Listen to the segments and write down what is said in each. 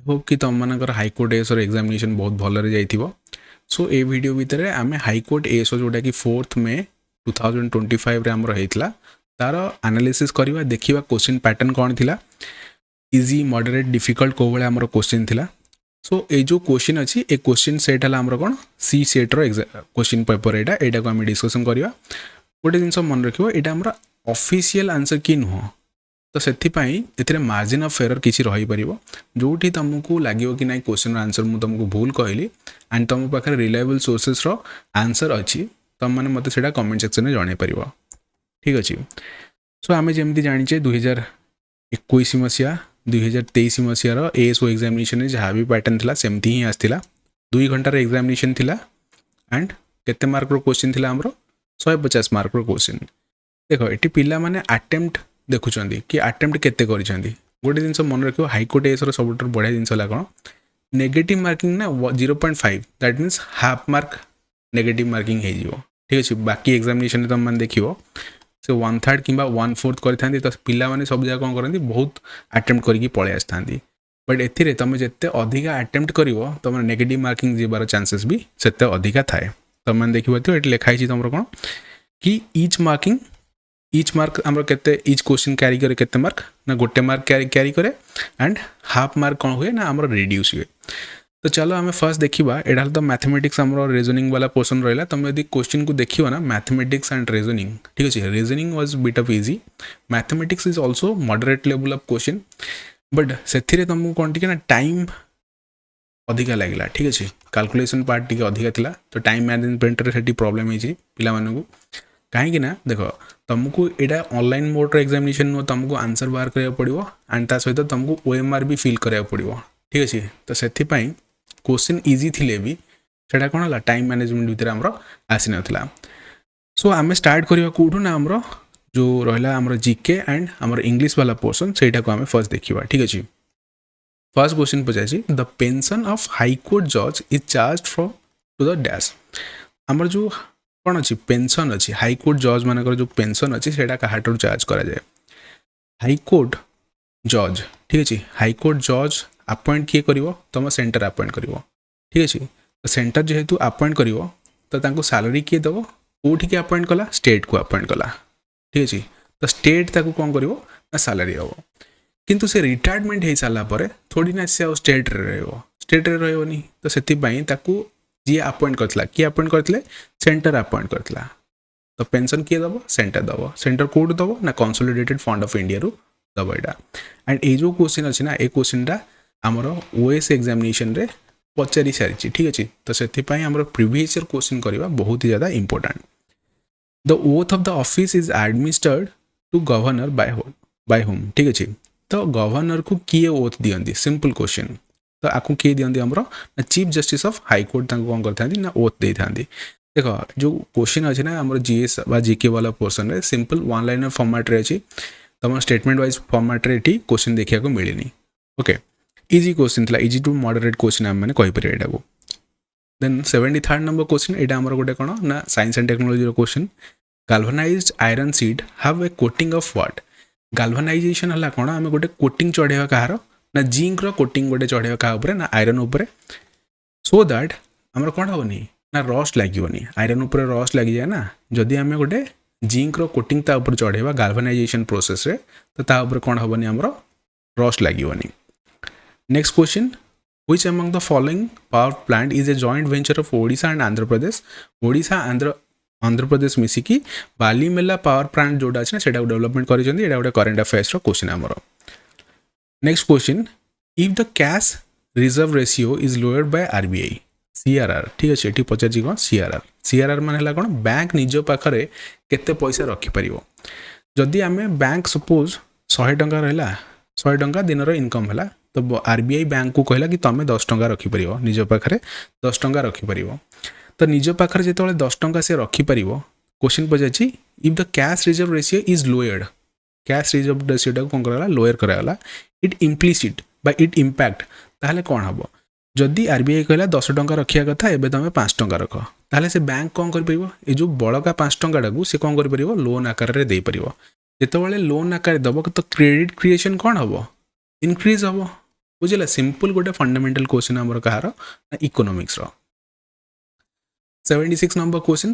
Hope कि तुम मानकर हाईकोर्ट एएसओ एग्जामिनेशन बहुत भलरे जाइथिबो। सो ए वीडियो भितर आम हाईकोर्ट एएसओ जोटा कि 4 मे 2025 रे हमर हेतला तार एनालिसिस करवा देखिबा क्वेश्चन पैटर्न कौन थिला, इजी मॉडरेट डिफिकल्ट को भाया हमर क्वेश्चन थिला। सो ये जो क्वेश्चन अच्छी ए क्वेश्चन सेट है हमर कौन सी सेट रो क्वेश्चन पेपर एटा को आम डिस्कसन करवा। गोटे जिनस मन रखियो एटा हमर ऑफिशियल आंसर कि नुह, तो से मार्जिन ऑफ एरर किसी रही पारिबो जोठी तुमको लगे कि ना क्वेश्चन आंसर मुझे तुमको भूल कहली एंड तुम पाखे रिलायबल सोर्सेस रो आंसर अच्छी तुम मैंने मत से कमेंट सेक्शन में जन पार। ठीक अच्छे। सो आम जमी जाचे 2021 मसीहा 2023 मसीहार एएसओ एग्जामिनेशन जहाँ भी पैटर्न थिला सेमती ही आसला। 2 घंटार एग्जामिनेशन थिला एंड केते मार्क रो क्वेश्चन थिला हमरो 150 मार्क रो क्वेश्चन। देखो ये पिला माने अटेम्प्ट देखुं कि अटेम्प्ट केते करिसेंती। गोटे जिनस मन रखियो हाईकोर्ट एएसओ सबुठ बढ़िया जिनस है कौन नेगेटिव मार्किंग ना 0.5 that means half mark negative marking हो। ठीक अच्छे। बाकी एग्जामिनेशन तुम मैंने देखो से 1/3 कि 1/4 करते तो पिला माने सब जगह कौन करती बहुत अटेम्प्ट करके पलि आसता। बट एथिरे तुम जिते अधिका अटेम्प्ट कर तुम नेगेटिव मार्किंग जीवार चांसेस भी सेते अधिका थाए। तुम मैंने देखिए ये लिखाई तुम कौन कि ईच मार्क आमर केते ईच क्वेश्चन कैरी करे केते मार्क ना गोटे मार्क कैरी करे एंड हाफ मार्क कौन हुए ना आमर रिड्यूस हुए। तो चलो आम फर्स्ट देखा एटा तो मैथमेटिक्स आमर रीजनिंग वाला पोर्सन रहा। तुम यदि क्वेश्चन को देखियो ना मैथमेटिक्स एंड रीजनिंग ठीक अच्छे reasoning was bit of easy, mathematics is also moderate level of question but से तुमको कौन टी ना टाइम अधिका लगे। ठीक अच्छे। कैलकुलेशन पार्ट टी अधिका थिला तो टाइम मैनेजमेंट रे प्रॉब्लम है पिला मानू कहीं ना देख तुमको यहाँ ऑनलाइन मोड एग्जामिनेशन नुह तुमको आंसर बाहर करा पड़ो एंड ता सहित तुमको ओएमआर भी फिल करा पड़ो। ठीक अच्छे। तो से क्वेश्चन इजी थिले भी सेटा कौन है टाइम मैनेजमेंट भितर आमर आसी नाला। सो आम स्टार्ट करवा कौटू ना आमर जो रहा आमर जीके एंड आमर इंग्लिश वाला पोर्सन से आम फर्स्ट देखा। ठीक अच्छे। फर्स्ट क्वेश्चन पचासी द पेंशन ऑफ हाईकोर्ट जज is charge from to the dash. आमर जो कौन अच्छी पेंशन अच्छी हाईकोर्ट जज मानकर जो पेंशन अच्छी से क्या चार्ज करा जाए हाईकोर्ट जज। ठीक अच्छे। हाईकोर्ट जज अपॉइंट किए कर तुम सेंटर अपॉइंट कर। ठीक अच्छे। तो सेंटर जेहेतु अपॉइंट कर तो सैलरी किए दब कौटी के अपॉइंट कला स्टेट को अपॉइंट कला। ठीक अच्छे। तो स्टेट ताको कौन कर सैलरी हम किंतु से रिटायरमेंट हो सारापर थोड़ी ना से स्टेट रही तो से जी अपॉइंट करता किए अपॉइंट करते सेंटर अपॉइंट करता तो पेंशन किए दब सेंटर कोड दब ना कंसोलिडेटेड फंड ऑफ इंडिया रू दब यहाँ एंड ये जो क्वेश्चन अच्छी ना ये क्वेश्चनटा आमर ओएस एग्जामिनेशन रे पचारि सारी। ठीक अच्छे। तो से प्रीवियस ईयर क्वेश्चन करवा बहुत ही ज़्यादा important. The oath of the office is administered to governor by whom. ठीक अच्छे। तो गवर्नर को किए ओथ दियंती सिंपल क्वेश्चन तो आपको किए दियंती आमर ना चीफ जस्टिस ऑफ हाईकोर्ट कौन करते ना ओथ दे था। देख जो क्वेश्चन अच्छे ना आमर जीएस बा जीके वाला पोर्सन रे सिंपल वन लाइनर फॉर्मेट रे अच्छी तुम स्टेटमेंट वाइज फॉर्मेट रे ये क्वेश्चन देखा को मिलनी। ओके। इजी क्वेश्चन था इजी टू मॉडरेट क्वेश्चन आम मैंने कहीपर यहाँ को। देन 73rd नंबर क्वेश्चन यहाँ आमर गोटे कौन ना science and technology question galvanized iron sheet have a coating of what. Galvanization है कौन आम गोटे कोटिंग चढ़ेवा कहार ना जिंक रो कोटिंग गोटे चढ़ेवा क्या ना आयरन उपरे सो दैट आमर कौन हेनी ना रस्ट लगे आयरन उपर रस्ट लग जाए ना जदि आम गोटे जिंक रो कोटिंग ता ऊपर चढ़ेवा गाल्वानाइजेशन प्रोसेस रे तो ता ऊपर कौन हेनी आमर रस्ट लगे। Next question which among the following power plant is a joint venture of Odisha and Andhra Pradesh. Odisha Andhra Pradesh मिसिकी बालीमेला पावर प्लांट जोटा अच्छे ना डेवलपमेंट कर गोटे करेन्ट अफेयर्स क्वेश्चन आमर। Next question if the cash reserve ratio is lowered by RBI CRR. ठीक अच्छे। ये पचार कौन सीआरआर मान कौन बैंक निज पाखे केते पैसा रखिपर जदि आम बैंक सपोज 100 टंका रहा 100 टंका दिन इनकम है तो आरबीआई बैंक को कहला कि तुम 10 टंका रखिपर निज पाखे 10 टंका रखिपर तो निज पाखे जो 10 टंका से रखिपर क्वेश्चन पचार if the cash reserve ratio is lowered cash reserve ratio कौन कराला लोअर कराला it implicit by it impact ताहले कौन हम जदि आरबीआई कहला 10 टंका रखिया कथा एबे तुम 5 टंका रख ताहले से बैंक कौन कर परिबो ए जो बड़का 5 टंका को से कौन कर परिबो लोन आकार रे दे परिबो जेतेबेले लोन आकार दबो तो क्रेडिट क्रिएशन कौन हम इनक्रीज हम बुझिला सिंपल गोटे फंडामेंटल क्वेश्चन आमर कहार इकोनॉमिक्स रो 76 number question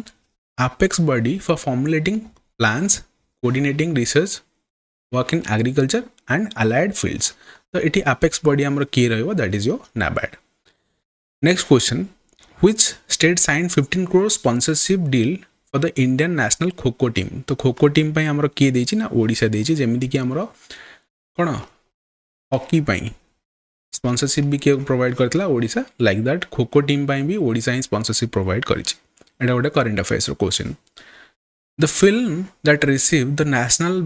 apex body for formulating plans coordinating research work in agriculture and allied fields तो ये apex body आमर किए रहिबो that is your NABARD next question which state signed 15 crore sponsorship deal for the Indian national खो team तो खो team पई आमर किए देछि ना ओडिसा देछि जेमिति कि आमर कोन हॉकी पई स्पॉन्सरशिप भी किए प्रोवाइड करथिला Odisha like that kho team पई भी ओडिसा ही स्पॉन्सरशिप प्रोवाइड करिछि एटा गोटे करंट अफेयर्स रो question the film that receive the national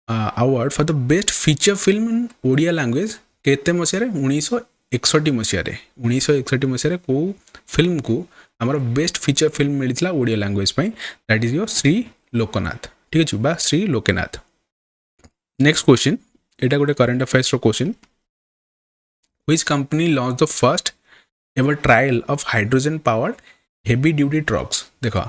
award for the best feature film in Odia language केते मसिया रे 1961 मसिया रे 1961 मसिया रे को फिल्म को हमर बेस्ट फीचर फिल्म मिलितला ओडिया लैंग्वेज पई that is your Shri Loknath ठीक अछि बा श्री लोकनाथ नेक्स्ट क्वेश्चन एटा गोटे करंट अफेयर्स रो question which company launched the first ever trial of hydrogen powered heavy duty trucks देखो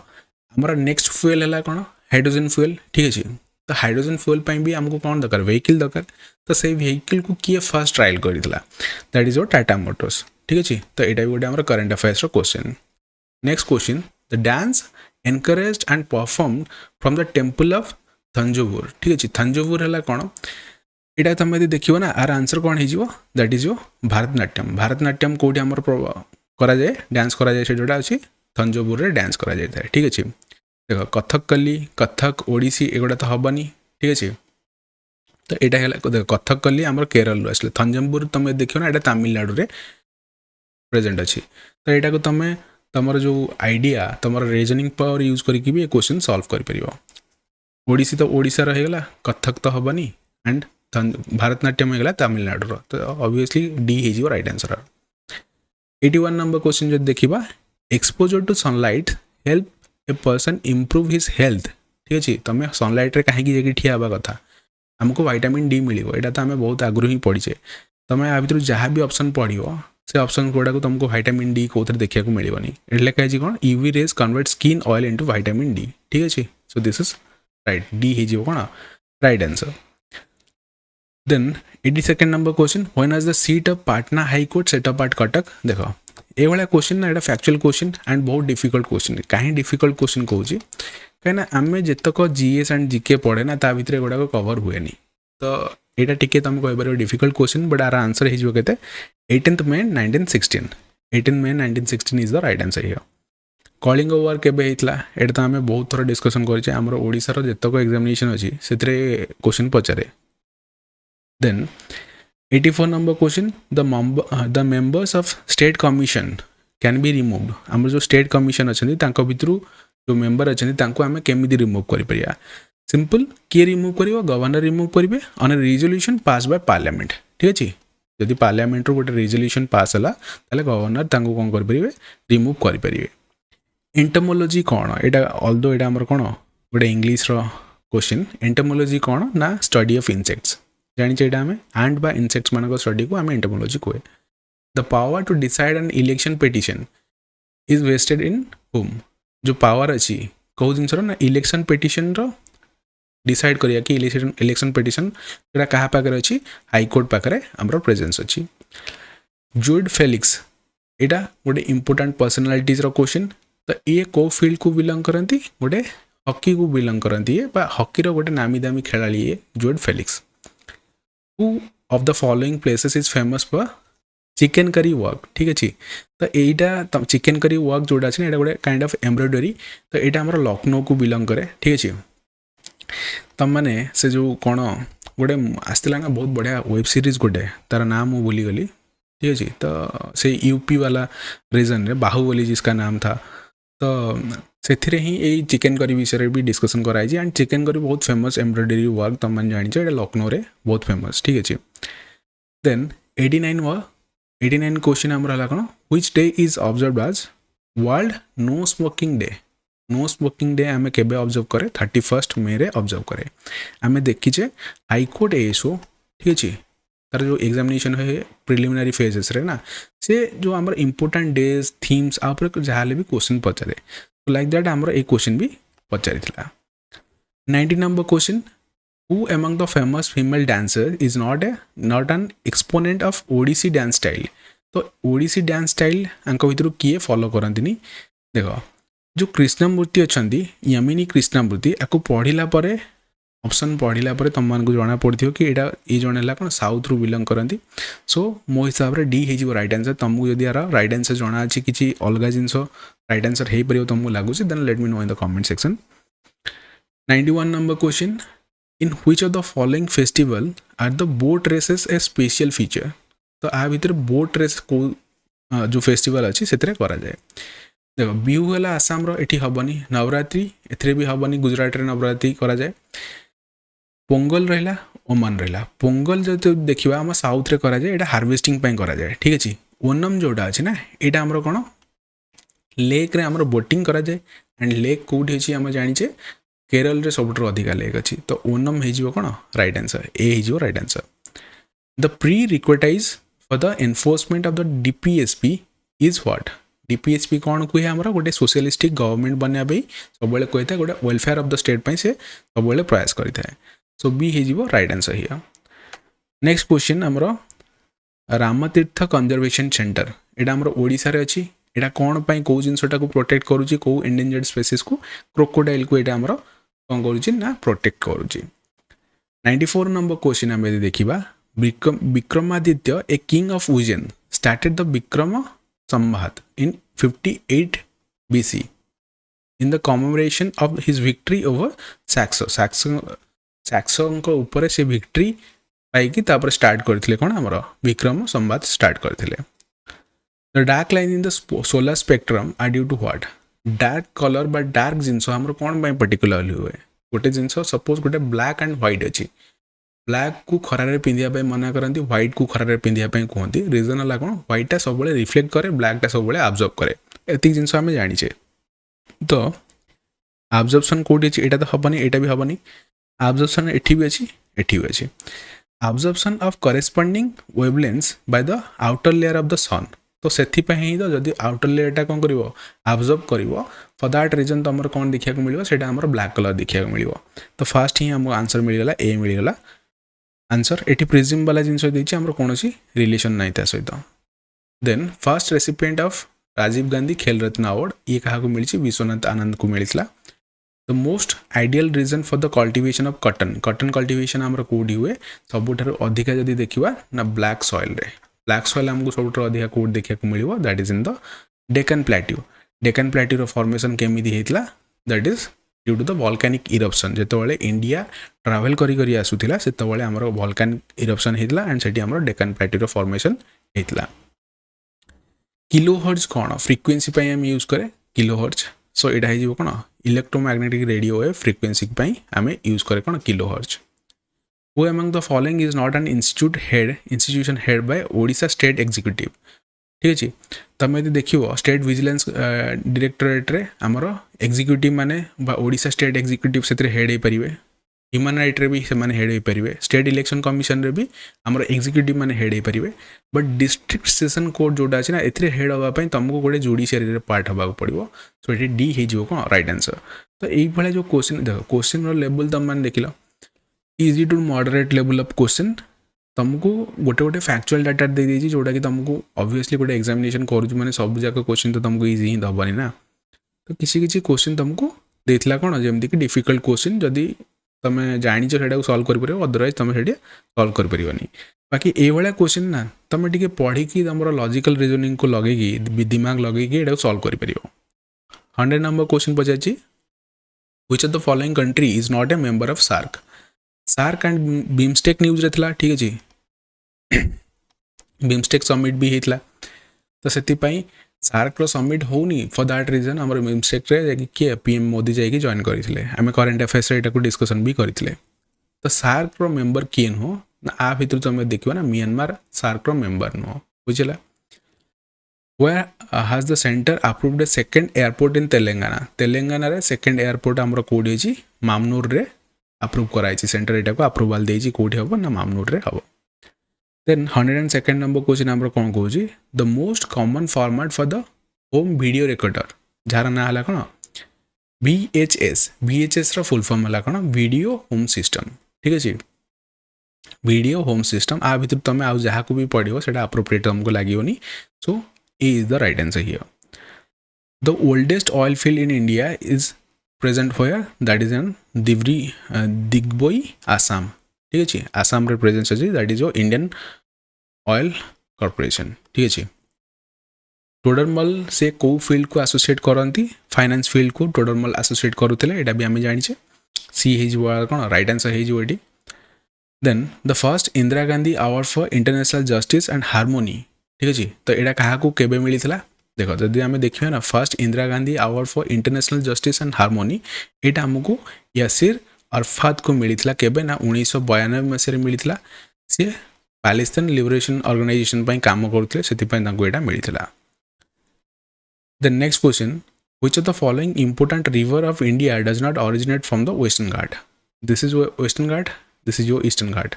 हमारा नेक्स्ट फ्यूल है कौन हाइड्रोजन फ्यूल ठीक अच्छे तो हाइड्रोजन फ्यूल भी आमको कौन दरकार व्हीकल दरकार तो से व्हीकल को किए फर्स्ट ट्रायल करता that is your Tata Motors ठीक अच्छे तो यहाँ भी गोटे current affairs question next question the dance encouraged and performed from the temple of Thanjavur ठीक अच्छे थंजावुर है कौन यहाँ तुम यदि देखो ना आर आंसर कौन हो दैट इज यो भारतनाट्यम कौटी आम करा जाए डांस करा जाए जोटा अच्छी थंजावुर रे डांस करा जाए ठीक अच्छे देख कथकली कथक ओडिसी एगुड़ा तो हेनी ठीक अच्छे तो यहाँ देख कथकली आम केरल आसले थंजावुर तुम देखो ना यहाँ तमिलनाडु रे प्रेजेंट अच्छी तो यहाँ को तुम तुम जो आइडिया तुम रीजनिंग पावर यूज करके भी क्वेश्चन सॉल्व कर ओडिसी तो ओडिशा रहीगला कथक तो हेनी एंड भारतनाट्यम होगा तमिलनाडु तो ऑब्वियसली डी हो राइट आंसर 81 नंबर क्वेश्चन जो देखा exposure to sunlight help a person improve his health ठीक अच्छे तुम सनलाइट रे कहीं ठिया हवा कथा आमको विटामिन डी मिले यहाँ तो आम बहुत आगु ही पढ़ीचे तुम या भर जहाँ भी ऑप्शन पढ़ो से ऑप्शन गुड़ाक तुमको विटामिन डी कौन देखा मिलनी एट लिखाई कौन UV rays convert skin oil into vitamin D ठीक अच्छे so this is right D हो कौन right answer Then 82nd number question when was the seat of Patna High Court set up at Cuttack देखो ये वाला question ना एटा factual question and बहुत difficult question कहीं डिफिकल्ट क्वेश्चन कहूँ कहीं आम जितक जीएस एंड जीके पढ़े ना ता भितर गुड़ाक कवर हुए तो यहाँ टी तुम कह difficult question but our answer हो 18th May 1916 18 May 1916 is the right answer here Kalinga war केबे होता ये तो आम बहुत थर डिस्कसन कर ओडिशार जितक एग्जामिनेशन अच्छी से question पचारे Then 84 number question the members of state commission can be removed आम जो स्टेट कमिशन अच्छा भितर जो मेंबर अच्छा आम केमी रिमूव कर सिंपल किए रिमूव कर गवर्नर रिमूव करेंगे on A resolution pass by parliament ठीक अच्छे जदि पार्लियामेंट गोटे रिजोल्यूशन पास है गवर्नर कौन करेंगे रिमूव करेंगे एंटोमोलॉजी कौन यहाँ ऑल्दो यहाँ आम कौन गोटे इंग्लीश क्वेश्चन एंटोमोलॉजी कौन ना स्टडी ऑफ इंसेक्ट्स जानी आम एंड बा इंसेक्ट्स मान स्टडी को आम एंटोमोलॉजी कहे the power to decide an election petition is vested in whom जो पावर अच्छी कौ जिनस ना इलेक्शन पिटिशन डिसाइड करिया कि इलेक्शन पिटिशन यहाँ क्या पाखे अच्छी हाईकोर्ट पाखे आमर प्रेजेंस अच्छी जुड फेलिक्स यहाँ गोटे इंपोर्टाट पर्सनालिटीज क्वेश्चन तो ये कौ फील्ड को बिलंग करती गोटे हॉकी को बिलंग करती है हॉकीर गोटे नामी दामी खेलाड़ी है जुड Felix Who of the following places is famous for chicken करी वर्क ठीक अच्छे तो यहाँ चिकेन करी वर्क जोड़ा अच्छे यहाँ गोटे काइंड ऑफ एम्ब्रॉयडरी तो यहाँ आम लखनऊ को बिलंग करे ठीक अच्छे तुम मैंने से जो कौन गोटे आसला ना बहुत बढ़िया वेब सीरीज गोटे तार नाम मुझे भूलीगली ठीक अच्छे तो से यूपी वाला रीजन रे बाहुबली जिसका नाम था तो से ही चिकेन करी विषय भी डिस्कसन कराई एंड चिकेन करी बहुत फेमस एम्ब्रॉयडरी वर्क तुम मैंने जानी ये लखनऊ रे बहुत फेमस ठीक अच्छे देन 89 क्वेश्चन आम रहा कौन which day is observe as world no smoking day आम केबे ऑब्जर्व करे 31 May रे ऑब्जर्व करे आम देखीचे हाईकोर्ट एएसओ ठीक अच्छे तार जो एग्जामिनेशन है प्रिलिमिनारी फेजेस रे ना से जो आम इंपोर्टाट डेज थीम्स आप जहाँ भी क्वेश्चन पचारे लाइक दैट आमर एक क्वेश्चन भी पचारी 90 नंबर question who among the famous female dancer is not an exponent of Odissi dance style. तो ओडिसी डांस स्टाइल आंक भितर किए फॉलो करंतिनी। देख जो कृष्णमूर्ति अच्छा यमिनी कृष्णमूर्ति आपको पढ़ला ऑप्शन पढ़ला तुमको जना पड़ो कि यहाँ ये जन है कौन साउथ रु बिलंग करती। सो मो हिसाब से डी हो रईट आंसर। तुमको जब यार रईट आंसर जना अच्छी किसी अलग जिनस रईट आंसर हो पार तुमको लगुच then let me know in the comment section. 91 number question, in which of the following festival are the boat races a special feature. तो आ भीतर बोट रेस को जो फेस्टिवल अच्छी से करा जाए। देख बिहू है आसाम रे हेनी, नवरात्रि ए भी हेनी, गुजरात रे नवरात्रि करा जाए। पोंगल रहा ओमान रहा। पोंगल जो देखा आम साउथ रे करा जाए, यहाँ हार्वेस्टिंग करा जाए ठीक अच्छे। ओनम जोटा अच्छे ना यहाँ आमर कौन लेक रे आमर बोटिंग करा जाए एंड लेक कौटी अच्छी आम जाचे केरल रे सब अधिका लेक अच्छी। तो ओनम हो कौन राइट आंसर, ए हो right answer. The prerequisite for the enforcement of the DPSP is what. DPSP कौन कहे आमर गोटे सोशलिस्टिक गवर्नमेंट बनवाई सब कहता है, गोटे वेलफेयर ऑफ द स्टेट से सब प्रयास करता है। सो बी हो right answer here. Next question आमर रामतीर्थ कंजर्वेशन सेंटर यहाँ आमर ओडिशा रे अच्छी। यहाँ कौन पाई कौ जिनटा को प्रोटेक्ट करुच्ची, कौ एंडेंजर्ड स्पेसीज को, क्रोकोडाइल को यहाँ आमर कौन करुच्ची ना प्रोटेक्ट करुच्ची। 94 नंबर क्वेश्चन आम देखा, Vikramaditya a king of Ujjain started the Vikram Samvat in 58 BC in the commemoration of his victory over Sakas. Sakas ऊपर से विक्ट्री पाई तापर स्टार्ट करथिले कौन आमर विक्रम संवाद स्टार्ट करथिले। The dark line in the solar spectrum are due to what. Dark colour बा डार्क जिनस आमर कौन पाई पर्टिकुलरली हुए। गोटे जिनस सपोज गोटे ब्लैक एंड व्हाइट अच्छी, ब्लैक को खरारे पिंधिया मना करती, व्हाइट को खरारे पिंधिया कहती। रिजन है कौन व्हाइटा सब रिफ्लेक्ट करे, ब्लैकटा सब ऑब्जर्व करे, एति जिनस आम जाचे। तो ऑब्जर्वेशन कौटी अच्छी, यहाँ तो हेनी, यहाँ भी हेनी। ऑब्जर्वेशन एठी भी अच्छी, एठी भी अच्छी। Observation of corresponding wavelengths by the outer layer of the sun. तो से तो जदि आउटर लेयरटा कौन कर ऑब्जर्व कर, फॉर दैट रीजन तो आमर कौन देखा मिले से ब्लैक कलर देखा मिले। तो फास्ट ही आमको आंसर मिलगला, ए मिलगला आंसर। एटी प्रिज्म वाला जिनस देती आमर कौन रिलेशन ना त्या सहित। Then first recipient of Rajiv Gandhi Khel Ratna award ये क्या मिली, विश्वनाथ आनंद को मिलता। The most ideal region for the cultivation of cotton. Cotton cultivation आमर कौटी हुए सबुठ अधिका जदि देखा ना ब्लैक सॉइल रे। ब्लैक सॉइल आमको सब अधिका कौट देखा मिले, that is in the Deccan plateau. Deccan प्लेट्यूर formation केमिति होता, that is due to the volcanic eruption. जितेबाला इंडिया ट्रावेल करी आसूला से आमर वोल्केनिक इरप्शन होता एंड से आमर डेक्कन प्लेट्यूर फॉर्मेशन होता। किलोहर्ट्ज कौन फ्रिक्वेंसी आम यूज करे किलोहर्ट्ज। सो यहाँ हो कौन इलेक्ट्रोमैग्नेटिक रेडियो वेव फ्रिक्वेंसी आम यूज करे कौन kilohertz. Who among the following is not an institution head by Odisha state executive. ठीक अच्छे। तुम यदि देख स्टेट विजिलेंस डायरेक्टोरेट रे आमर एग्जीक्यूटिव माने ओडिशा स्टेट एग्जीक्यूटिव से हेड हो पारे। ह्यूमन राइट रे भी से हेड हो पारे। स्टेट इलेक्शन कमिशन रे भी आमर एग्जीक्यूटिव माने हेड हो पारे। बट डिस्ट्रिक्ट सेशन कोर्ट जोटा अच्छे ना ए हेड हाँपाई तुमको गोटे जुडिशियरी पार्ट हाँ पड़ो। सो ये डी हो कौन राइट आंसर। तो ये जो क्वेश्चन देख क्वेश्चन लेवल तुम मैंने देख easy to moderate level of question तुमको गोटे गोटे फैक्चुअल डाटा दे दी जोटा कि तुमको ऑब्वियसली गोटे एग्जामिनेशन करूँ मैंने सब जाक क्वेश्चन तो तुमको इजी ही दबनी ना। तो किसी किसी क्वेश्चन तुमको देता कौन जमीक कि डिफिकल्ट क्वेश्चन जदि तुम जानी से सल्व कर अदरवाइज तुम से सल्व कर पारनी। बाकी ये क्वेश्चन ना तुम टे पढ़ी तुम लॉजिकल रीजनिंग को लगे दिमाग लगे ये सल्व कर। 100 नंबर क्वेश्चन पचार, which of the following country is not a member of SAARC. SAARC and BIMSTEC news रे ठीक अच्छे। बिमस्टेक समिट भी होता तो से सार्क रो समिट होनी फॉर दैट रीजन आम बिमस्टेक रे किए पीएम मोदी जाकि जॉइन करते आम करेन्ट अफेयर्स को डिस्कसन भी करते। तो सार्क रो मेंबर किए नुह ना आ भर तुम देखो ना म्यांमार सार्क रो मेंबर नुह बुझला। Where has the centre approved a second airport in Telangana. Telangana रे सेकेंड एयरपोर्ट आमर कौटी अच्छी मामनूर रे अप्रूव कराई। सेंटर यहाँ को अप्रूवाल देती कौटी हम ना मामनूर रे हम। देन 102 नंबर क्वेश्चन आम कौन कौन the most common format for the home video recorder jar ना है कौन VHS। VHS रा फुल फॉर्म है कौन वीडियो होम सिस्टम। ठीक अच्छे वीडियो होम सिस्टम आ भितर तुम आउ जहाँ को भी पढ़ो से अप्रोप्रिएट तुमको लगोनी so A is the right answer here the oldest oil field in India is present होयर that is an Digboi Assam ठीक अच्छे आसाम रे प्रेजेंस अच्छी that is your Indian oil corporation ठीक अच्छे टोडरमल से कौ फील्ड को एसोसिएट करती फाइनेंस फील्ड को टोडरमल एसोसिएट करुले यहाँ भी आम जाने सी हो कौन राइट आंसर हो then the first Indira Gandhi award for international justice and harmony ठीक अच्छे तो यहाँ क्या केबे मिलता देख जदि आम देखिए ना first Indira Gandhi award for international justice and harmony यहाँ आमको यासिर अरफात को मिलता केबे ना 1992 मसीह मिलता सी पैलेस्टाइन लिबरेशन ऑर्गेनाइजेशन काम करते से मिलता The next question, which of the following important river of India does not originate from the Western Ghat? This is Western Ghat, this is your Eastern Ghat.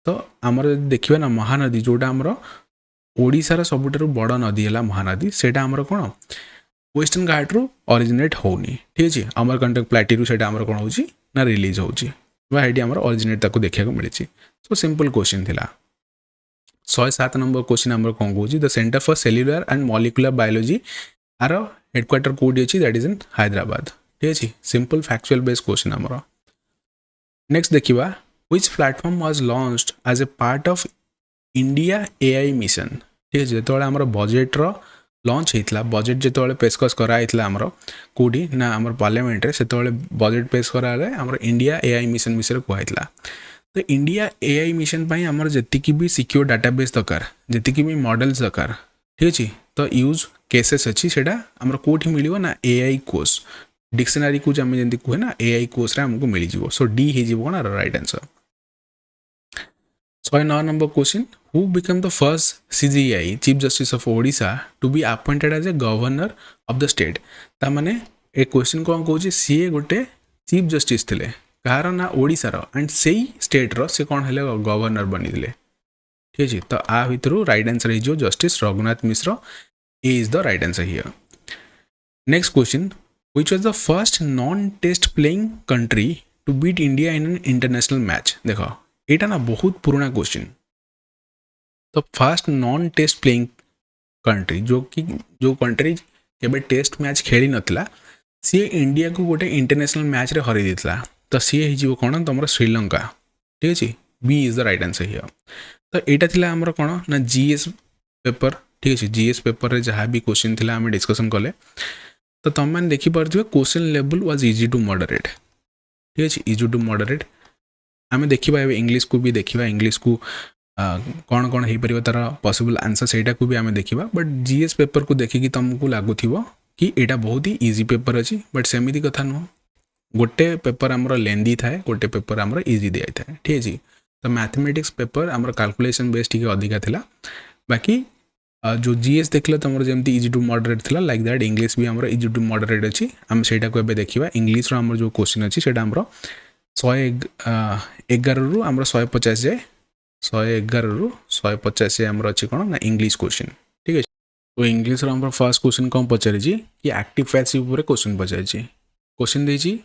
तो आमर देखिए ना महानदी जोटा आमर ओडिशार सबुठारु बड़ नदी है महानदी सेटा आमर कौन वेस्टर्न घाट रु ऑरिजिनेट होनी ठीक अच्छे अमरकंटक प्लाटी रु सेटा आमर कौन होची ना रिलीज होची बा हेटी आमर ऑरिजिनेट ताको देखिया को मिली सो सिंपल क्वेश्चन थिला 107 नंबर क्वेश्चन आमर कौन कहूँ the centre for cellular and molecular biology are headquarter कोडी अच्छी दैट इज इन हैदराबाद ठीक अच्छे सिंपल फैक्चुअल बेस्ड क्वेश्चन आमर नेक्स्ट देखिबा which platform was launched as a part of India AI mission ठीक अच्छे जो आमर बजेट्र लॉन्च होता बजेट जो पेशकश कराइला आमर कौटी ना आमर पार्लियामेंट रे से बजेट पेश कराले आमर इंडिया एआई मिशन विषय कहला तो इंडिया एआई मिशन पाई आमर जेतिकी भी सिक्योर डाटाबेस दरकार जेतिकी भी मॉडल्स दरकार ठीक अच्छे तो यूज केसेस अच्छी से आमर कौटी मिल ना एआई कोर्स डिक्शनरी को आम जमी कहे ना एआई कोर्स रे आमको मिल जाव सो डी हो कौन right answer 109 number question who become the first CGI chief justice of Odisha to be appointed as a governor of the state ता माने ए क्वेश्चन कौन कहूँ सी गोटे चीफ जस्टिस थे कहार ना ओडिशार एंड से स्टेट्र से कौन है गवर्नर बनी ठीक अच्छे तो आ भितर राइट आंसर हो justice Raghunath Mishra A is the right answer here next question which was the first non test playing country to beat India in an international match देख यहाँ ना बहुत पुराना क्वेश्चन तो first non test playing country जो country केबे टेस्ट मैच खेली नथिला सी इंडिया को गोटे इंटरनेशनल मैच रे हरई देथिला तो सी हो कौन तुम श्रीलंका ठीक अच्छे B is the right answer here तो यहाँ थिला हमर कौन ना जीएस पेपर ठीक अच्छे जीएस पेपर रे जहाँ भी क्वेश्चन थिला आम डिस्कसन कले तो तुम मैंने देखिपे question level was easy to moderate ठीक अच्छे इजी टू मॉडरेट आम देखा इंग्लिश को भी देखा इंग्लिश को कौन कौन हो पार तार पॉसिबल आंसर सेटा को भी आम देखा बट जीएस पेपर को देखिकी तुमको लगुथ कि यहाँ बहुत ही इजी पेपर अच्छी बट सेमती कथा नुह गोटे पेपर आमर लेंदी थाए गोटे पेपर आमर इजी दिया था ठीक अच्छे तो मैथमेटिक्स पेपर आमर कैलकुलेशन बेस टी अधिका थिला बाकी जो जीएस देखले तुम जमी इजी टू मॉडरेट थिला लाइक दैट इंग्लिश भी आमर इजी टू मॉडरेट अच्छी आम से देखा इंग्लिश आमर जो क्वेश्चन अच्छी से आमर 111 रु आमर 150 जाए 111 रु 150 आमर अच्छी कौन ना इंग्लिश क्वेश्चन ठीक है तो इंग्लिश आमर फर्स्ट क्वेश्चन कौन पचारि कि एक्टिव पैसिव क्वेश्चन पचारि क्वेश्चन देछि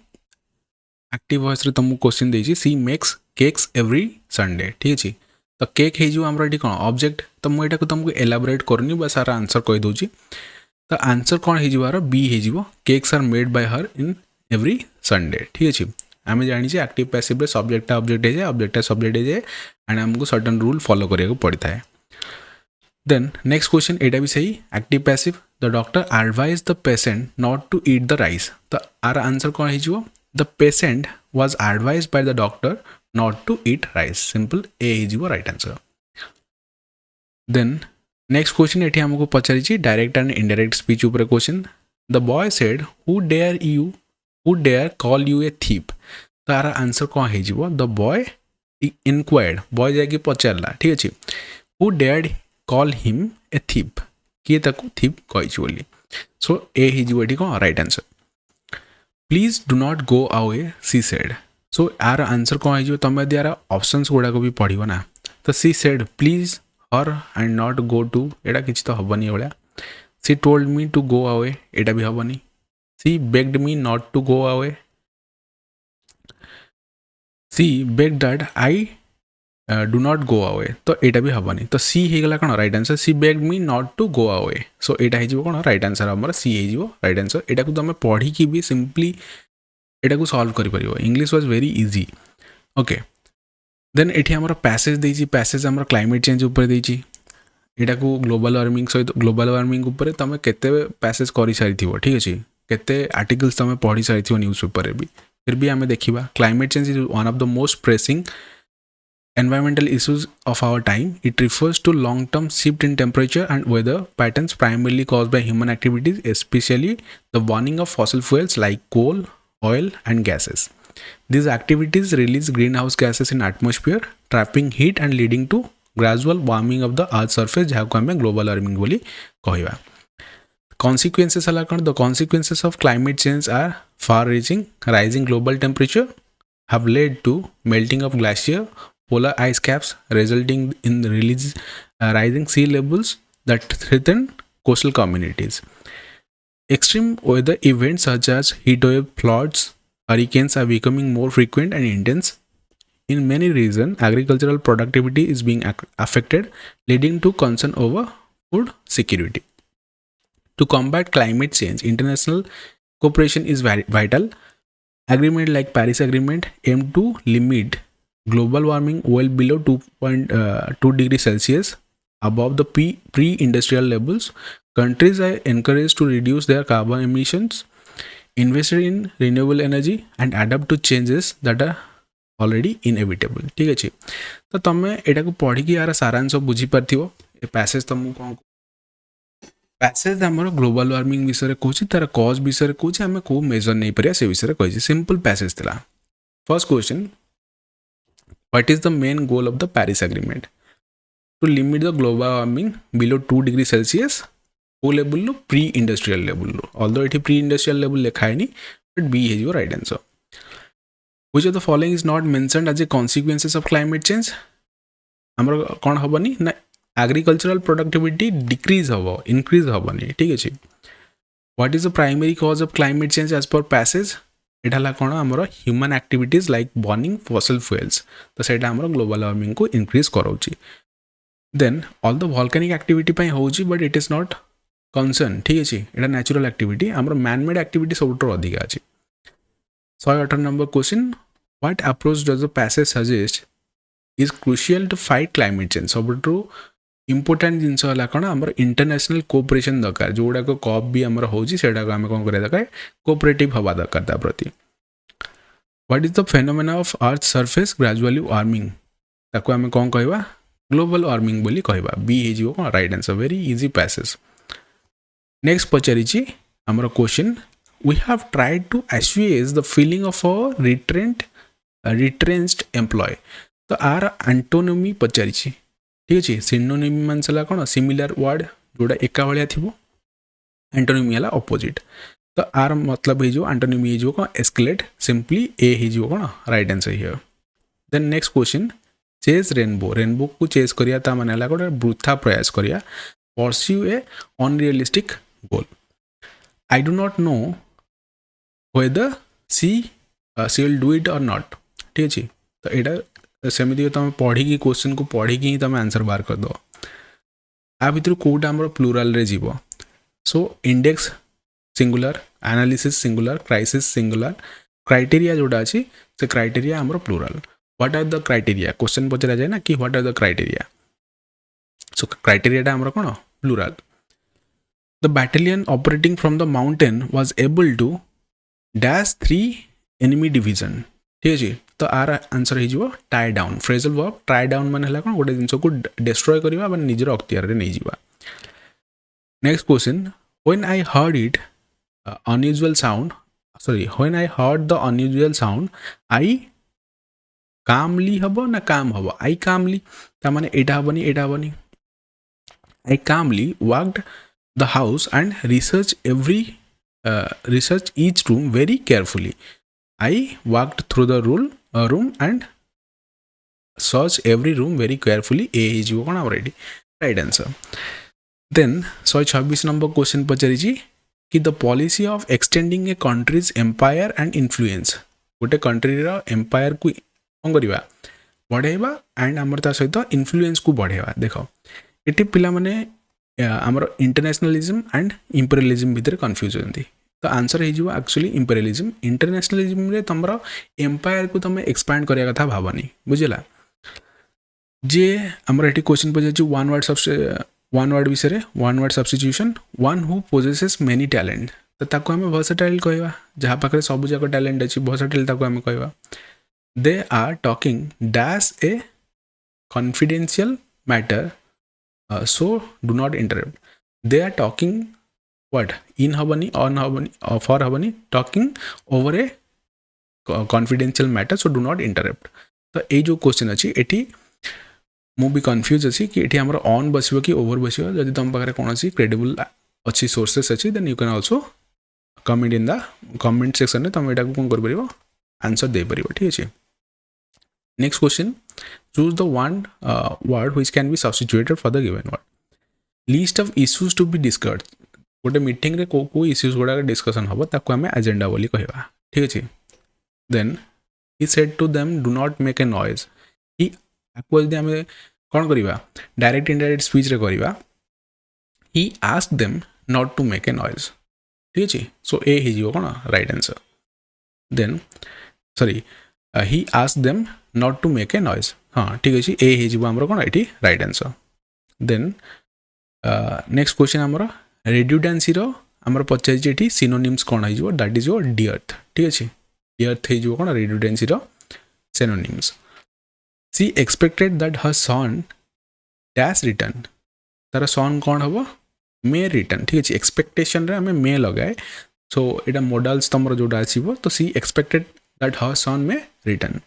एक्टिव वॉइस रे तुमको क्वेश्चन देछि she makes cakes every Sunday ठीक अच्छे तो केक हो आमर ये कौन ऑब्जेक्ट तो मुझे को तुमको एलाबोरेट करनी बस सारा आंसर कही दूची तो आंसर कौन हो बी हो cakes are made by her in every Sunday ठीक अच्छे आम जानी एक्टिव पैसिव सब्जेक्ट ऑब्जेक्ट है ऑब्जेक्ट सब्जेक्ट है एंड आमको सर्टन रूल फॉलो करिया पड़ता है देन नेक्स्ट क्वेश्चन यहाँ भी सही active passive the doctor advise the patient not to eat the rice तो आर आंसर कौन हो the patient was advised by the doctor not to eat rice simple A हो right answer then next question ये आमको पचारि direct and indirect speech ऊपर question the boy said who dare call you a thief तो यार answer कौन हो the boy इनक्वायर्ड boy जाकि पचारा ठीक अच्छे who dared call him a thief किए ताकू थीप कही सो ए हो कौन right answer please do not go away she said so यार आंसर कौन हो तुम यदि यार ऑप्शंस गुड़ाक भी पढ़ो ना तो she said please her and not go to एटा किसी तो हेनी भाया she told me to go away एटा भी हेनी she begged me not to go away she beg that I do not go away तो यहाँ भी हेनी तो सी होगा कौन right answer she beg me not to go away so यहाँ हो कौन रईट आंसर आम सी हो रईट आंसर यहाँ को तुम पढ़ी भी सिंपली यहाँ को सॉल्व कर English was very easy okay then ये आम पैसेज देती पैसेज आम क्लाइमेट चेंज उपर देती यहाँ को ग्लोबल वार्मिंग सहित ग्लोबल वार्मिंग उपर तुम केते पैसेज कर सारी ठीक अच्छे केते आर्टिकल्स तुम पढ़ी सारी न्यूज पेपर भी फिर भी आम देखा climate change is one of the most pressing environmental issues of our time. It refers to long-term shift in temperature and weather patterns primarily caused by human activities, especially the burning of fossil fuels like coal, oil, and gases. These activities release greenhouse gases in atmosphere, trapping heat and leading to gradual warming of the earth's surface, jahaku ame global warming boli kahiba. Consequences hala kon? The consequences of climate change are far-reaching. Rising global temperature have led to melting of glacier, polar ice caps, resulting in the rising sea levels that threaten coastal communities. Extreme weather events such as heat wave, floods, hurricanes are becoming more frequent and intense. In many regions, agricultural productivity is being affected, leading to concern over food security. To combat climate change, international cooperation is vital. Agreement like Paris Agreement aim to limit global warming well below 2.2 degrees Celsius above the pre-industrial levels. Countries are encouraged to reduce their carbon emissions, invest in renewable energy, and adapt to changes that are already inevitable. ठीक अच्छे तो तुम यहाँ को पढ़ी यार सारांश बुझी पार्थिव ए पैसेज तुमको कौन पैसेज आमर ग्लोबल वार्मिंग विषय कौन तार कज विषय कौन आम कौ मेजर नहीं पार से विषय कही सिंपल पैसेज था first question What is the main goal of the Paris Agreement? To limit the global warming below 2 degrees Celsius. O level lo pre-industrial level lo. Although it is pre-industrial level lekha hai ni, but B is your right answer. Which of the following is not mentioned as a consequences of climate change? हमर कौन हबनी ना agricultural productivity decrease हबो, increase हबनी, ठीक अछि. What is the primary cause of climate change as per passage? एटा कौन आमर human activities like burning fossil fuels तो सेटा आमर ग्लोबल वार्मिंग को इंक्रीज कराउची then all the volcanic activity होउची but it is not concern ठीक अच्छे एटा नेचुरल एक्टिविटी आमर मैन मेड एक्टिविटी सब अधिक अच्छे 118 number question what approach does the passage suggest is crucial to fight climate change सब इंपोर्टाट जिनस कौन आम इंटरनेशनल कोऑपरेशन दरकार जो गुड़ाक कप भी आमर होची सेटा को आम कौन करा दरकार कोऑपरेटिव हवा दरकार ता प्रति what is the phenomena of earth surface gradually warming ताको आम कौन कहवा ग्लोबल वार्मिंग बोली कहवा बी हो कौन right answer very easy passage next पचारि आमर question we have tried to assuage the feeling of a retrenched employee तो आर एंटोनिमी पचारि ठीक अच्छे सिनोनिम मीन्स कौन सिमिलर वर्ड जोड़ा एका भाया थी एंटोनिमी है अपोजिट तो आर मतलब हो एंटोनिमी हो कौन एस्केलेट सिंपली ए हो कौन right answer here then next question chase rainbow rainbow को चेज करिया माने गोटे वृथा प्रयास करिया pursue a unrealistic goal I do not know whether she will do it or not ठीक अच्छे तो यहाँ सेमती तुम पढ़ी क्वेश्चन को पढ़ी ही तुम आंसर बाहर कर दो आ भर कौटा आम प्लूराल रे जीव so index singular analysis singular crisis singular criteria जोटा अच्छी से क्राइटेरिया आम plural what are the criteria question पचरा जाए ना कि what are the criteria so criteria आम कौन plural the battalion operating from the mountain was able to dash 3 enemy division ठीक अच्छे तो आर आंसर हो tie down phrasal verb tie down माने कौन गोटे जिनस को डिस्ट्रॉय करवा निजर अख्तियार रे नहीं जीवा next question when I heard it unusual sound sorry when I heard the unusual sound I कामली हबो ना काम हबो आई कामली ता माने एटा हबनी आई कामली walked the house and research each room very carefully I walked through the room and searched every room very carefully. A is you can already right answer. Then 126 number question पचारि कि the policy of extending a country's empire and influence गोटे country रो empire को कौन करवा बढ़ेवा and आमर ता सहित influence को बढ़ेवा देख ये पिला माने आमर इंटरनेशनलिज्म एंड इंपेरियलिज्म भितर कन्फ्यूज होती तो आंसर हो एक्चुअली इंपेरियलिज्म इंटरनेशनलिज्म रे तुम एम्पायर को तुम एक्सपैंड करिया कथा भावनी बुझेला जे आमर एटी क्वेश्चन पचार वन वर्ड विषय one word substitution one who possesses many talent तो ताको हमें वर्सेटाइल कहवा जहाँ पाखे सब जाक टैलेंट अच्छी वर्सेटाइल ताको हमें कहवा they are talking dash a confidential matter so do not interrupt they are talking what in हबनी ऑन हबनी फॉर हबनी talking over a confidential matter so do not interrupt तो ये जो क्वेश्चन अच्छी एटी मु भी कन्फ्यूज अच्छी कि ये आमर ऑन बसो कि ओवर बसो जदि तुम पाखे कौन क्रेडिबल अच्छी सोर्सेस अच्छी then you can also comment in the comment section में तुम यहाँ कौन कर आंसर दे पार ठीक अच्छे next question choose the one word which can be substituted for the given word list of issues to be discussed गोटे मीटिंग रे को इश्यूज गुड़ा डिस्कसन हम ताको आम एजेंडा बोली कहवा ठीक अच्छे then he said to them do not make a noise he आपको जब आम कौन करवा डायरेक्ट इनडायरेक्ट स्पीच रे करवा ही asked them not to make a noise ठीक अच्छे सो ए हो कौन right answer then sorry he asked them not to make a noise हाँ ठीक अच्छे ए हो आमर कौन ये right answer then next question आमर रेड्यूडेंसी आमर पचार सिनोनिम्स कौन हो दैट इज योर डिअर्थ ठीक अच्छे डिअर्थ हो कौन redundancy synonyms she expected that her son dash return तार सन कौन हम मे रिटर्न ठीक अच्छे एक्सपेक्टेशन रे हमें मे लगाए सो यहाँ मॉडल्स तुम जोटा आसो तो she expected that her son may return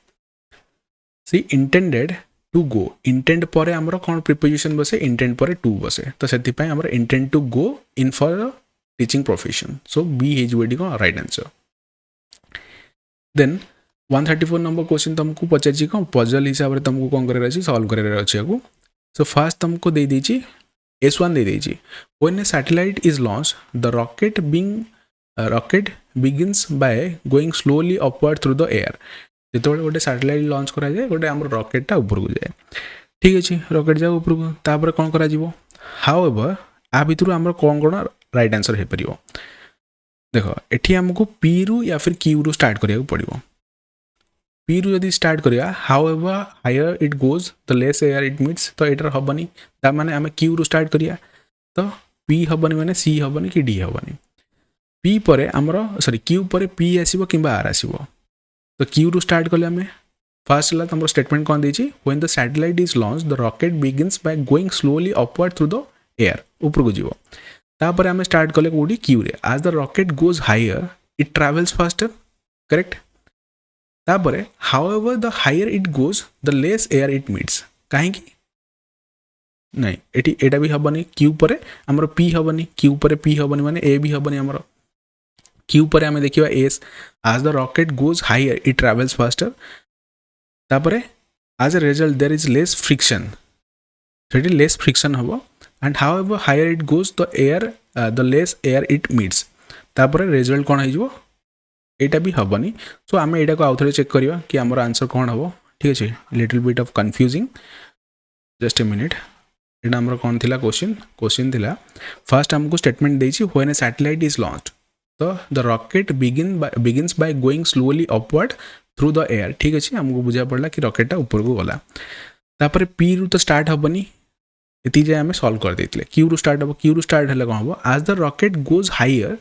she intended to go intend पर आमर कौन प्रिपोजिशन बसे इंटेंड पर टू बसे तो से intend to go in for teaching profession so B हो कौन right answer then 134 number question तुमको पचार कौन पजल हिसाब से तुमको कौन कर सल्व कर सो फास्ट तुमको दे दीची S1 दे दीची when a satellite is launch the rocket begins by going slowly upward through the air जो गोटे सैटेलाइट लॉन्च करा जाए गोटे आम रॉकेटा ऊपर को जाए ठीक अच्छे रॉकेट जाए ऊपर को तापर कौन करा जीवो हाउएवर आ भितर आम कौन कौन राइट आंसर हो पार देख एठी हमको पी रु या फिर क्यू रु स्टार्ट करिया पड़ो पी रु यदि स्टार्ट करिया however higher it goes the less air it meets तो एटार हबनी ता माने आम क्यू रु स्टार्ट करिया तो पी हबनी माने सी हबनी कि डी हबनी पी पर आमर सॉरी क्यू पर पी आसीबो किंबा आर आसीबो तो क्यू रु स्टार्ट कले आम फर्स्ट है तुम स्टेटमेंट कौन देछि when the satellite is launch the rocket begins by going slowly upward through the air ऊपर को जीवो तापर आम स्टार्ट कले कोडी क्यू रे as the rocket goes higher it travels faster correct तापर however the higher it goes the less air it meets कहीं नहीं एटी एटा भी हबनी क्यू पर आमर पी हबनी क्यू पर पी हबनी माने ए भी हबनी आमर क्यू पर आम देखा एस as the rocket goes higher it travels faster तापर as a result there is less friction से लेस फ्रिक्शन हम and however higher it goes the air the less air it meets तापर रिजल्ट कौन हो यहाँ भी हबनी सो आम यहाँ को आउ थे चेक करवा कि आमर आंसर कौन हम ठीक अच्छे little bit of confusing just a minute यहाँ आमर कौन थी क्वेश्चन थिला फर्स्ट आमको स्टेटमेंट देछि when a satellite is launched तो the rocket begins by going slowly upward through the air ठीक अच्छे आमको बुझा पड़ा कि रॉकेटा ऊपर को गला तापर पी रु तो स्टार्ट हबनी ये जाए आम सल्व कर देते क्यू रु स्टार्ट हम क्यू रु स्टार्ट है कौन हम as the rocket goes higher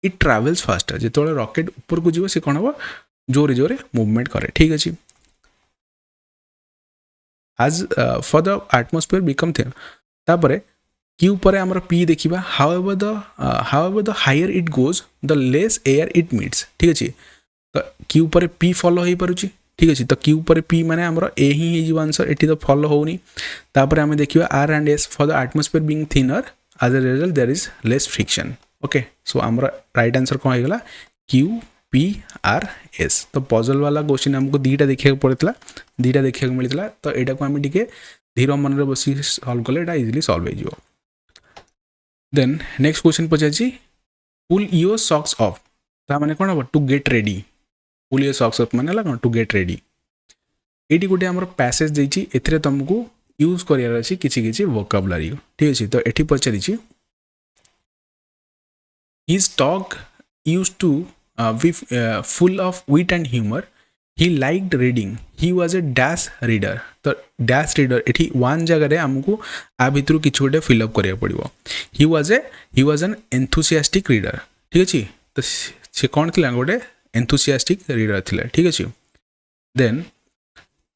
it travels faster जो रॉकेट ऊपर को जीव सी कौन हम जोरे जोरे मूवमेंट करे ठीक अच्छे as for the atmosphere become thin तापर क्यू पर आमर पी देखा however the higher it goes the less air it meets ठीक अच्छे तो क्यू पर पी फॉलो हो पारुची ठीक अच्छे तो क्यू पर पी माने आमर ए ही हो आंसर एटी तो फॉलो होनी तापर आम देखा R and S for the atmosphere being thinner as a result there is less friction okay so आमर राइट आंसर कौन होगा क्यू पी आर एस तो पजल वाला क्वेश्चन हमको दीटा देखा पड़ता दीटा देखा मिलता तो यहाँ को आम टे धीर मन में बस सल्व कले इजिली सल्व हो देन नेक्स्ट क्वेश्चन पचार पुल योर सॉक्स ऑफ ता माने कौन हम to get ready pull your socks off माने कौन टू गेट रेडी ये गोटे आमर पैसेज देछि एथिरे तुमको यूज करियार अछि किछि किछि वोकाबुलरी ठीक अछि। तो एठी पचारिछि his talk used to be full of wit and humor. He liked reading. He was a dash reader. तो dash reader एठी वन जगह रे हमको आ भितरु किछु गोटे फिल अप करिया पड़िबो। he was an enthusiastic reader ठीक अछि। तो से कोन थिला गोटे enthusiastic reader थिला ठीक अछि। देन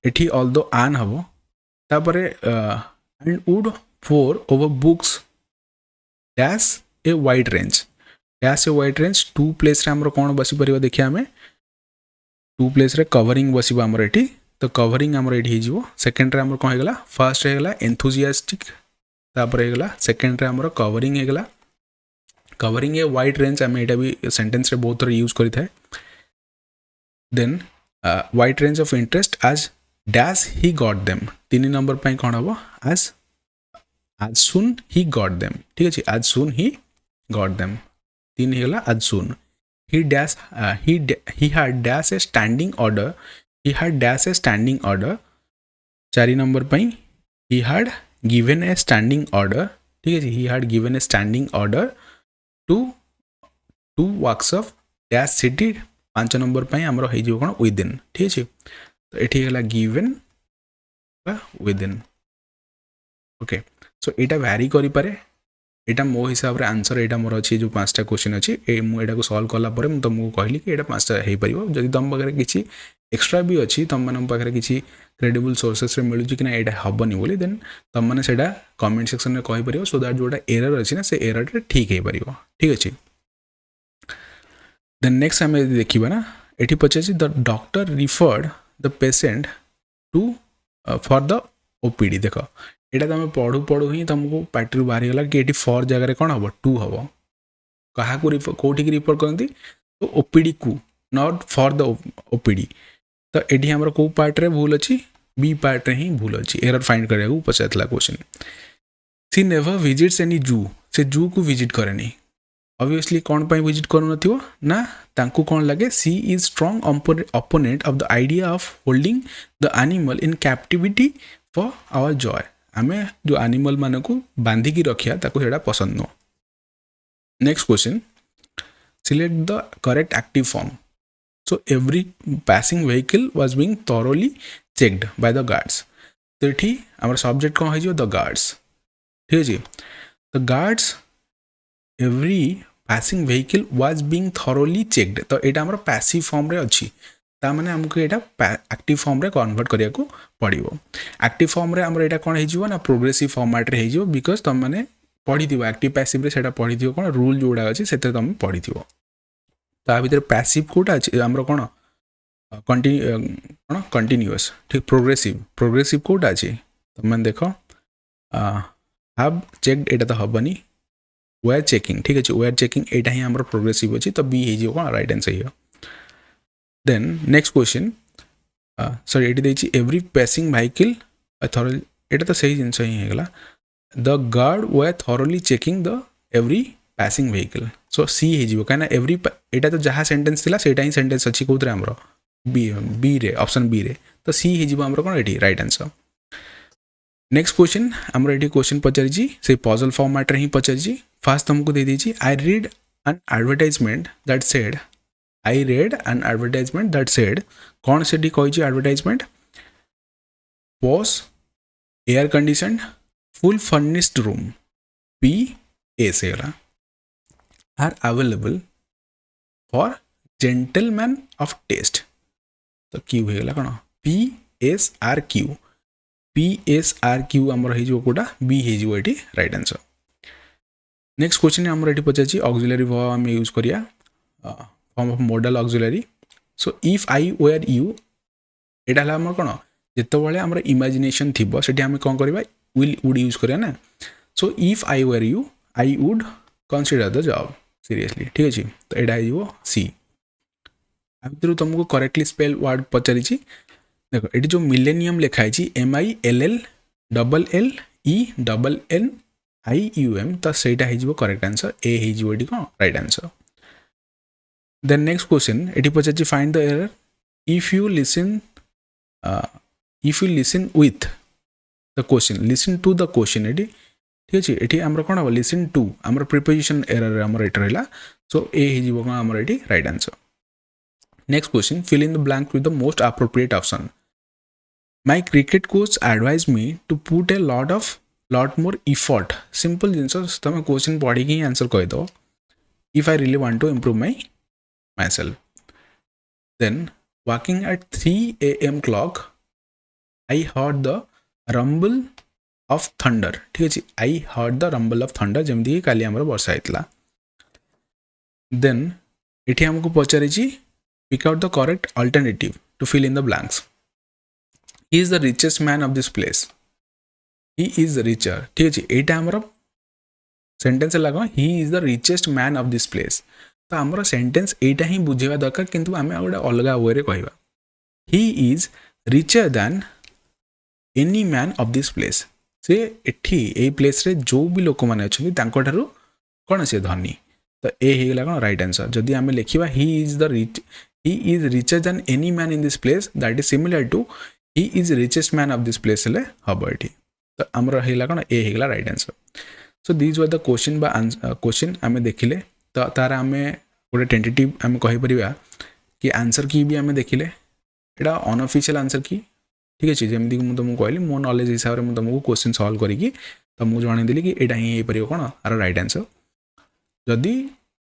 एठी although an हबो तापरे and would pore over books dash a wide range dash a wide range to place रे हमरो कोन बसी परिबो देखिया हमें टू प्लेस रे कवरिंग बसीबो हमर एठी। तो कवरिंग हमर एठी हे जिवो सेकंड रे हमर कोन हेगला फर्स्ट रे हेगला एंथुसियास्टिक तापर हेगला सेकंड रे हमर कवरिंग हेगला कवरिंग ए वाइड रेंज हमें एटा भी सेंटेंस रे बहुत थोड़ा यूज करि थाए। Then wide range of interest as dash he got them तीन नंबर पे कोन हबो as soon he got them ठीक अछि। As soon he got them तीन हेगला as soon he had dash a standing order चारि नंबर पे he had given a standing order ठीक है। he had given a standing order to works of dash city पांच number पे हमरो हे जो कोन within ठीक है। तो एठी हेला given within ओके। सो एटा वैरी करि पारे एटा मो हिसाब रे आंसर एटा मोर अछि जो पांचटा क्वेश्चन अछि ए मु एटा को सॉल्व करला परे मु तुमको कहली कि एटा पांचटा हे परिबो। जदि तुम पाखरे किछि एक्स्ट्रा भी अछि तुम मन पाखरे किछि क्रेडिबल सोर्सेस रे मिलु कि ना एटा हबनी बोली देन तुम माने सेटा कमेंट सेक्शन में कहि परिबो सो दैट जोटा एरर अछि ना से एरर रे ठीक हे परिबो ठीक अछि। देन नेक्स्ट हमें देखिबा ना एठी पछे the doctor referred the patient to for the OPD देखो एटा तुम पढ़ू पढ़ू ही तुमको पार्टी बाहर गला कि एटी फॉर जगह कौन हम टू हम क्या कौटी रिफर करती तो ओपीडी को नॉट फॉर द ओपीडी। तो ये आम कौ पार्ट रे भूल अच्छी बी पार्ट रे ही भूल अच्छी एरर फाइंड करा पचार क्वेश्चन। सी नेवर विजिट्स एनी जू से जू को विजिट करे ऑब्वियसली कौन पर विजिट करूँ ना तांकु कौन लगे she is strong opponent of the idea of holding the animal in captivity for our joy आमे जो एनिमल मान को बांधिकी रखिया ताको सेटा पसंद नो। Next question select the correct active form. So every passing vehicle was being thoroughly checked by the guards. तो ये आम सब्जेक्ट कौन हो द गार्ड्स ठीक है। The guards every passing vehicle was being thoroughly checked तो यहाँ आम पैसिव फॉर्म रे अच्छी ताने आमको यहाँ एक्टिव फॉर्म रे कन्वर्ट करिया को पड़ो। एक्टिव फॉर्म रे हमर एटा कोन हेजिवो ना प्रोग्रेसिव फॉर्मेट रे हेजिवो बिकॉज तुम माने पढ़ी दिवो एक्टिव पैसिव रे सेटा पढ़ी दिवो कोन रूल जोडा अछि सेते तुम पढ़ी दिवो। ता भीतर पैसिव कोटा अछि हमर कोन कंटीन्यूअस ठीक प्रोग्रेसिव कोटा अछि तुम माने देखो हैव चेक्ड एटा तो हबनी वेयर चेकिंग ठीक अछि वेयर चेकिंग एटा ही हमर प्रोग्रेसिव अछि तो बी हेजिवो कोन राइट आंसर हियो। देन नेक्स्ट क्वेश्चन सॉरी एटी देछि एवरी पासिंग व्हीकल थॉरोली एटा तो सही जिंस ही हेगला the guard way thoroughly checking the every passing vehicle. So C हे जिवो काना एवरी एटा तो जहा सेंटेंस थिला सेटा ही सेंटेंस अछि कोथरे हमरो बी रे ऑप्शन बी रे तो सी हे जिवो हमरो कोन एटी राइट आंसर। नेक्स्ट क्वेश्चन हमरो एटी क्वेश्चन पचारि छी से पजल फॉर्मेट रे ही पचारि छी। फर्स्ट तुमको दे दी छी I read an advertisement that said I read an advertisement that said कौन से डी कोई advertisement was air conditioned full furnished room P A से are available for gentlemen of taste तो Q हेगला कौन P S R Q P S R Q हमर हे जो Kota B हे जो एटी राइट आंसर। नेक्स्ट क्वेश्चन हमर एटी पचाछि ऑक्सिलरी वर्ब हम यूज करिया form of modal auxiliary. So if I were you एटा हला हमर कोन जेते बेले हमर इमेजिनेशन थिबो सेठी हम कोन करबा विल वुड यूज करिया ना। So if I were you I would consider the job seriously ठीक अछि तो एटा आइबो सी। आ भितर तुमको करेक्टली स्पेल वर्ड पचारि छी देखो एटी जो मिलेनियम लिखा है MILL LL ENNIUM तो सेटा हेजिवो करेक्ट आंसर ए हेजिवो एटी कोन right answer. Then next question, एटी पचाछि find the error. If you listen if you listen with the question, listen to the question, ये ठीक अच्छे ये आमर कौन हम लिसन टू आमर प्रिपोजिशन एरर आमर ये रहा। सो ए हो कौन आमर ये right answer. Next question, fill in the blank with the most appropriate option. My cricket coach advise me to put a lot more effort. Simple जिनस तुम क्वेश्चन पढ़ी ही आंसर कहीदो। If I really want to improve myself, then walking at 3 AM clock I heard the rumble of thunder। ठीक अच्छे I heard the rumble of thunder जमती कि काली आमर वर्षा होता। देन ये आमको पचारि pick out the correct alternative to fill in the blanks. He is the richest man of this place, he is richer. ठीक अच्छे यहाँ आमर सेंटेंस लगा he is the richest man of this place. तो आमर सेंटेंस एटा ही बुझेवा दरकार, किंतु आम गोटे अलग वे कहवा he is richer than any man of this place. से एठी ए प्लेस रे जो भी लोक मैंने अच्छा कौन से धनी। तो ए होगा कौन राइट आंसर। जदि आम लिखा he is richer than any man in this place, that is similar to he is richest man of this place हम ये। तो आमर होगा कौन ए होगा right answer. So these were the question बा क्वेश्चन आम देखिले। तो तार आम गोटे टेंटेटिव आम कहीपर कि आंसर की भी आम देखिले यहाँ अनअफिशियल आंसर की। ठीक अच्छे जमीक मुझे तुमको कहली मो नॉलेज हिसाब से तुमको क्वेश्चन सॉल्व करके तुमको जनईदेली कि यहाँ ही हो कौन आर राइट आंसर। जदि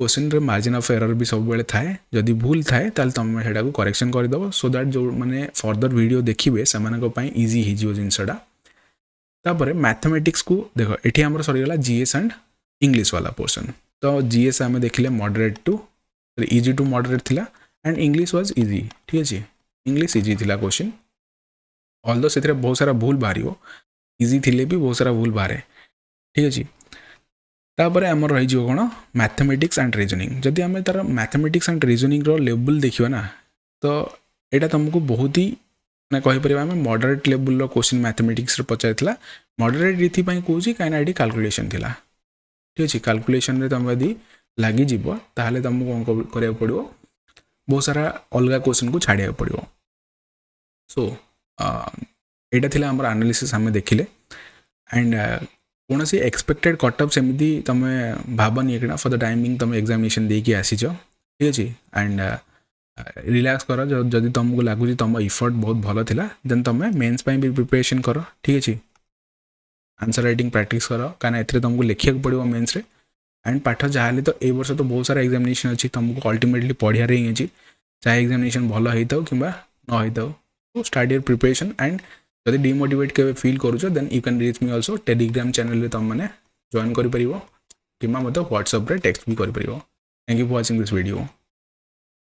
क्वेश्चन रे मार्जिन ऑफ एरर भी सब बेले थाए, जदि भूल थाए ताल तुम सेटा को करेक्शन करदेव, सो दैट जो मैंने फर्दर वीडियो देखिए से इजी हो जिनसा। तापर मैथमेटिक्स को देख ये आमर सरीगला जीएस एंड इंग्लिश वाला पोर्शन। तो जीएस आम देखिले moderate to easy to moderate थिला एंड इंग्लिश वाज इजी। ठीक अच्छे इंग्लिश इजी थिला क्वेश्चन, ऑल्दो से बहुत सारा भूल बाहर इजी थिले भी बहुत सारा भूल बाहर। ठीक अच्छे तापर आमर रही कौन मैथमेटिक्स एंड रीजनिंग। जदि आम तार मैथमेटिक्स एंड रीजनिंग लेवल देखा ना, तो यहाँ तुमको बहुत ही ना कहीपर आम मॉडरेट लेवल क्वेश्चन मैथमेटिक्स पचार। मॉडरेट ये कौन कहीं ये कैलकुलेशन थिला। ठीक अच्छे कैलकुलेशन तुम यदि लगिज ताहले तुमको कौन करा पड़ो बहुत सारा अलग क्वेश्चन को छाड़ा पड़ो। सो यहाँ थी आम एनालिसिस आम देखिले एंड कौन सी एक्सपेक्टेड कटअप सेमती तुम भावनी कि फॉर द टाइमिंग तुम एग्जामिनेशन देकी आसीच। ठीक अच्छे एंड रिलैक्स कर। जदि तुमको लगुच तुम इफर्ट बहुत भल था देन तुम मेन्स भी प्रिपरेशन कर। ठीक अच्छे आंसर राइटिंग प्रैक्टिस कर कहीं ए तुमको लिखा पड़ो मेन्स रे। एंड पाठ जहाँ तो ए वर्ष तो बहुत सारा एग्जामिनेशन अच्छी तुमको अल्टीमेटली पढ़ार ही अच्छी, चाहे एग्जामिनेशन भल होता कि न होता। तो स्टार्ट योर प्रिपरेशन एंड जब डिमोटिवेट के फील करुच then you can reach me also Telegram channel तुम मैंने जॉइन कर व्हाट्सएप रे टेक्स्ट भी कर। Thank you for watching this video.